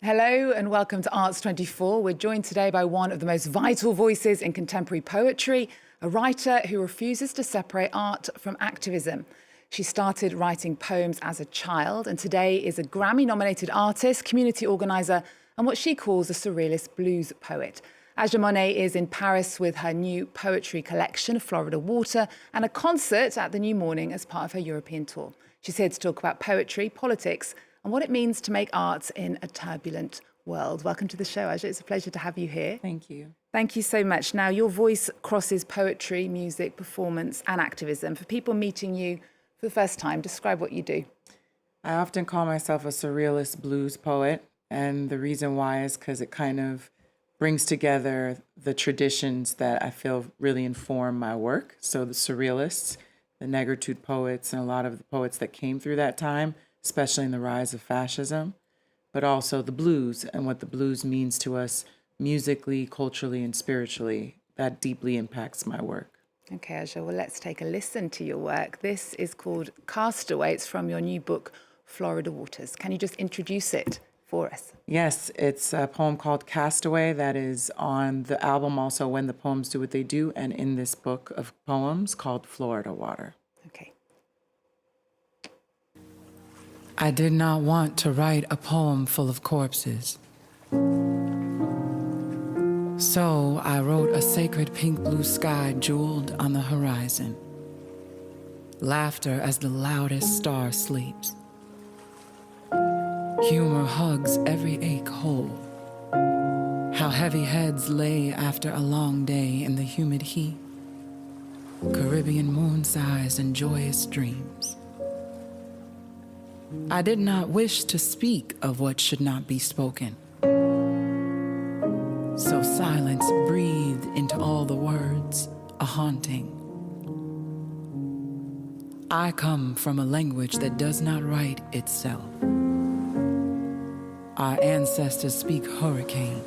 Hello and welcome to Arts 24. We're joined today by one of the most vital voices in contemporary poetry, a writer who refuses to separate art from activism. She started writing poems as a child and today is a Grammy-nominated artist, community organiser and what she calls a surrealist blues poet. Aja Monet is in Paris with her new poetry collection, Florida Water, and a concert at the New Morning as part of her European tour. She's here to talk about poetry, politics, and what it means to make art in a turbulent world. Welcome to the show, Aja. It's a pleasure to have you here. Thank you. Thank you so much. Now, your voice crosses poetry, music, performance, and activism. For people meeting you for the first time, describe what you do. I often call myself a surrealist blues poet, and the reason why is because it kind of brings together the traditions that I feel really inform my work. So the surrealists, the negritude poets, and a lot of the poets that came through that time, especially in the rise of fascism, but also the blues and what the blues means to us musically, culturally, and spiritually. That deeply impacts my work. Okay, Aja, well, let's take a listen to your work. This is called Castaway. It's from your new book, Florida Waters. Can you just introduce it for us? Yes, it's a poem called Castaway that is on the album also When the Poems Do What They Do, and in this book of poems called Florida Water. Okay. I did not want to write a poem full of corpses. So I wrote a sacred pink blue sky jeweled on the horizon. Laughter as the loudest star sleeps. Humor hugs every ache whole. How heavy heads lay after a long day in the humid heat. Caribbean moon sighs and joyous dreams. I did not wish to speak of what should not be spoken. So silence breathed into all the words, a haunting. I come from a language that does not write itself. Our ancestors speak hurricane,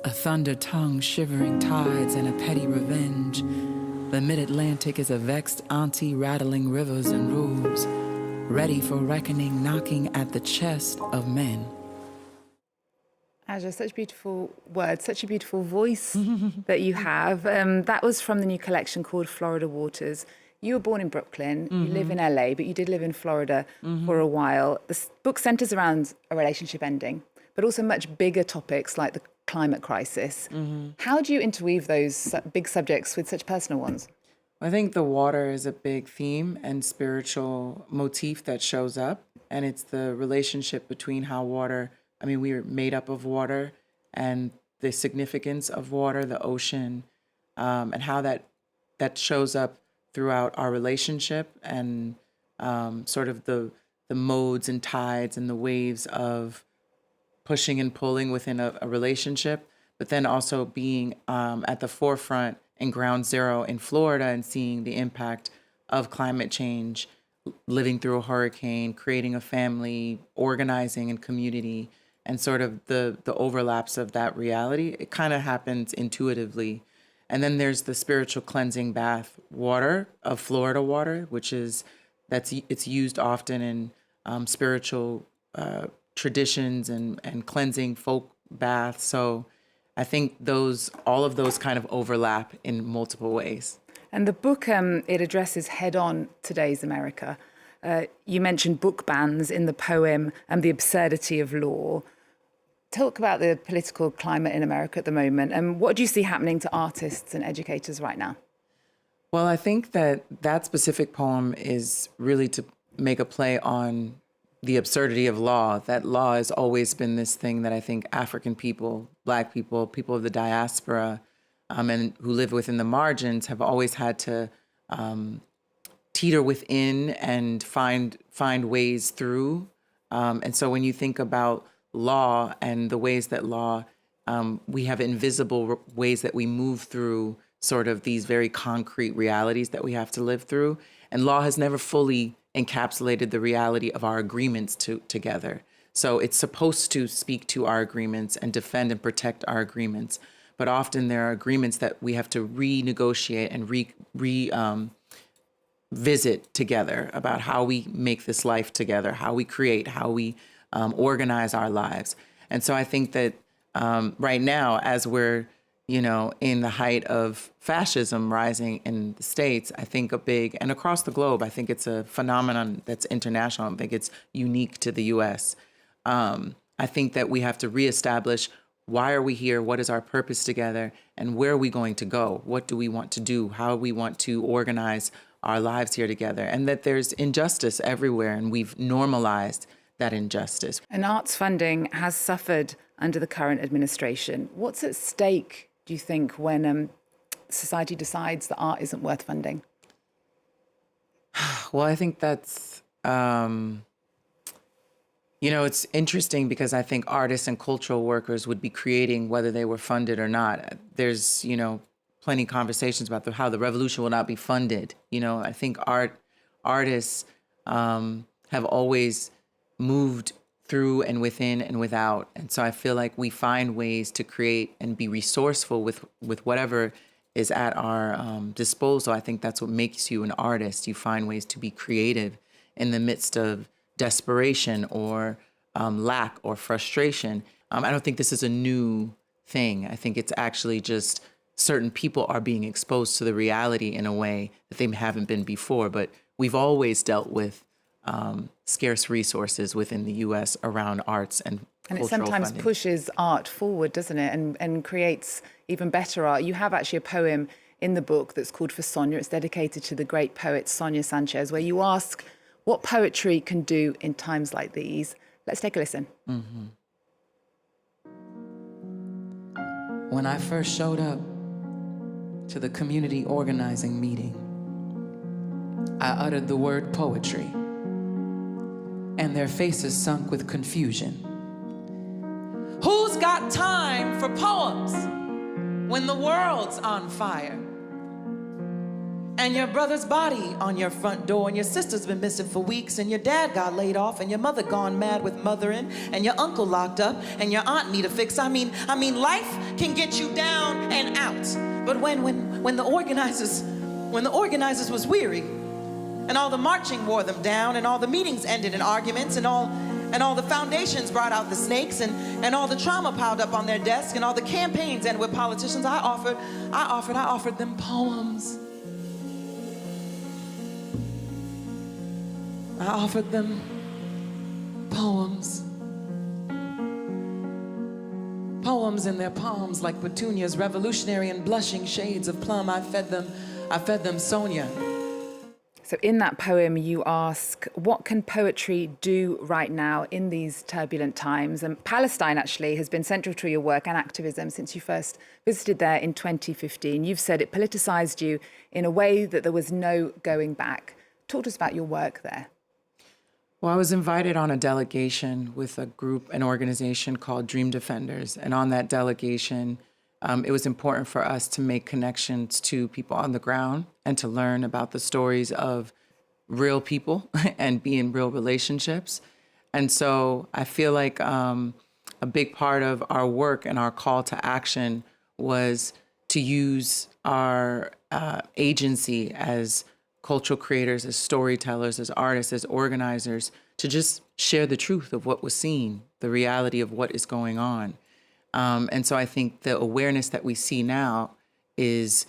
a thunder tongue shivering tides and a petty revenge. The mid-Atlantic is a vexed auntie rattling rivers and roofs, ready for reckoning, knocking at the chest of men. Aja, such beautiful words, such a beautiful voice that you have. That was from the new collection called Florida Waters. You were born in Brooklyn, you live in LA, but you did live in Florida for a while. This book centers around a relationship ending, but also much bigger topics like the climate crisis. How do you interweave those big subjects with such personal ones? I think the water is a big theme and spiritual motif that shows up, and it's the relationship between how water, we are made up of water, and the significance of water, the ocean, and how that shows up throughout our relationship, and sort of the modes and tides and the waves of pushing and pulling within a relationship, but then also being at the forefront and ground zero in Florida and seeing the impact of climate change, living through a hurricane, creating a family, organizing in community, and sort of the overlaps of that reality. It kind of happens intuitively. And then there's the spiritual cleansing bath water of Florida water, which is, it's used often in spiritual traditions and cleansing folk baths. So I think all of those kind of overlap in multiple ways. And the book, it addresses head-on today's America. You mentioned book bans in the poem and the absurdity of law. Talk about the political climate in America at the moment, and what do you see happening to artists and educators right now? Well, I think that specific poem is really to make a play on the absurdity of law. That law has always been this thing that I think African people, Black people, people of the diaspora, and who live within the margins have always had to teeter within and find ways through. And so when you think about law and the ways that law, we have invisible ways that we move through sort of these very concrete realities that we have to live through. And law has never fully encapsulated the reality of our agreements together. So it's supposed to speak to our agreements and defend and protect our agreements. But often there are agreements that we have to renegotiate and visit together about how we make this life together, how we create, how we organize our lives. And so I think that right now, as we're, in the height of fascism rising in the States, I think and across the globe, I think it's a phenomenon that's international. I don't think it's unique to the U.S. I think that we have to reestablish, why are we here? What is our purpose together? And where are we going to go? What do we want to do? How we want to organize our lives here together? And that there's injustice everywhere, and we've normalized that injustice. And arts funding has suffered under the current administration. What's at stake, do you think, when society decides that art isn't worth funding? Well, I think that's, it's interesting because I think artists and cultural workers would be creating whether they were funded or not. There's, plenty of conversations about how the revolution will not be funded. I think artists have always moved through and within and without. And so I feel like we find ways to create and be resourceful with whatever is at our disposal. I think that's what makes you an artist. You find ways to be creative in the midst of desperation or lack or frustration. I don't think this is a new thing. I think it's actually just certain people are being exposed to the reality in a way that they haven't been before. But we've always dealt with scarce resources within the U.S. around arts and it cultural sometimes funding. pushes art forward, doesn't it? And creates even better art. You have actually a poem in the book that's called For Sonia. It's dedicated to the great poet Sonia Sanchez, where you ask what poetry can do in times like these. Let's take a listen. Mm-hmm. When I first showed up to the community organizing meeting, I uttered the word poetry, and their faces sunk with confusion. Who's got time for poems when the world's on fire? And your brother's body on your front door, and your sister's been missing for weeks, and your dad got laid off, and your mother gone mad with mothering, and your uncle locked up, and your aunt need a fix. I mean, life can get you down and out. But when the organizers was weary, and all the marching wore them down, and all the meetings ended in arguments, and all the foundations brought out the snakes, and all the trauma piled up on their desk, and all the campaigns ended with politicians, I offered them poems. I offered them poems. Poems in their palms like petunias, revolutionary and blushing shades of plum. I fed them Sonia. So in that poem, you ask, what can poetry do right now in these turbulent times? And Palestine actually has been central to your work and activism since you first visited there in 2015. You've said it politicized you in a way that there was no going back. Talk to us about your work there. Well, I was invited on a delegation with an organization called Dream Defenders. And on that delegation, it was important for us to make connections to people on the ground and to learn about the stories of real people and be in real relationships. And so I feel like a big part of our work and our call to action was to use our agency as cultural creators, as storytellers, as artists, as organizers, to just share the truth of what was seen, the reality of what is going on. And so I think the awareness that we see now is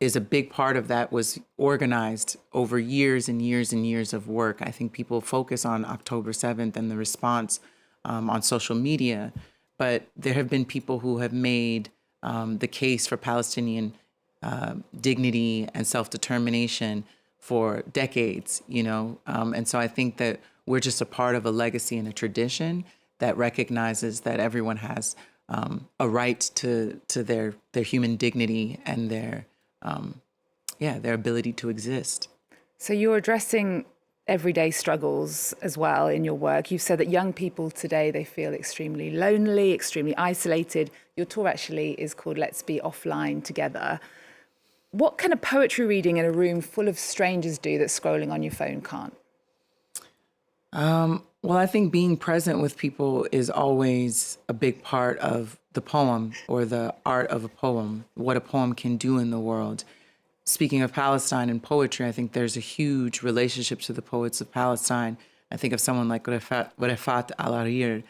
a big part of that was organized over years and years and years of work. I think people focus on October 7th and the response on social media, but there have been people who have made the case for Palestinian dignity and self-determination for decades, and so I think that we're just a part of a legacy and a tradition that recognizes that everyone has a right to their human dignity and their ability to exist. So you're addressing everyday struggles as well in your work. You've said that young people today, they feel extremely lonely, extremely isolated. Your tour actually is called Let's Be Offline Together. What can a poetry reading in a room full of strangers do that scrolling on your phone can't? Well, I think being present with people is always a big part of the poem or the art of a poem, what a poem can do in the world. Speaking of Palestine and poetry, I think there's a huge relationship to the poets of Palestine. I think of someone like Rafat al-Harir,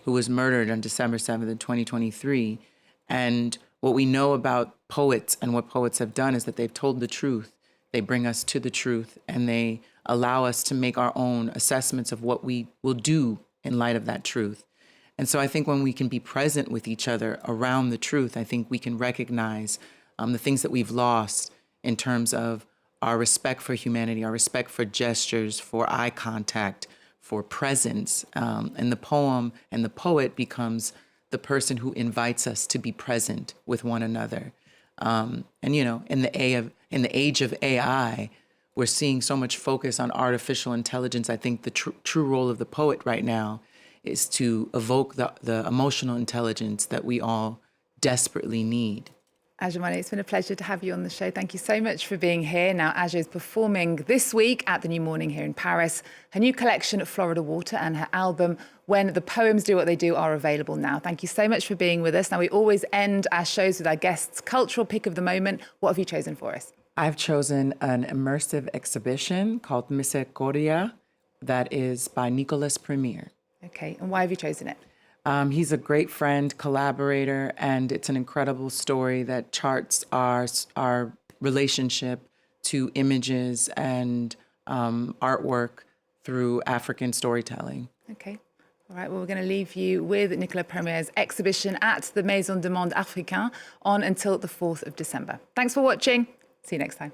who was murdered on December 7th, 2023. And what we know about poets and what poets have done is that they've told the truth. They bring us to the truth, and they allow us to make our own assessments of what we will do in light of that truth. And so I think when we can be present with each other around the truth, I think we can recognize the things that we've lost in terms of our respect for humanity, our respect for gestures, for eye contact, for presence. And the poem and the poet becomes the person who invites us to be present with one another. And, you know, in the age of AI, we're seeing so much focus on artificial intelligence. I think the true role of the poet right now is to evoke the emotional intelligence that we all desperately need. Aja Monet, it's been a pleasure to have you on the show. Thank you so much for being here. Now, Aja is performing this week at the New Morning here in Paris. Her new collection, Florida Water, and her album, When the Poems Do What They Do, are available now. Thank you so much for being with us. Now, we always end our shows with our guests' cultural pick of the moment. What have you chosen for us? I've chosen an immersive exhibition called Misericordia that is by Nicolas Premier. Okay, and why have you chosen it? He's a great friend, collaborator, and it's an incredible story that charts our relationship to images and artwork through African storytelling. Okay. All right, well, we're going to leave you with Nicolas Premier's exhibition at the Maison du Monde Africain on until the 4th of December. Thanks for watching. See you next time.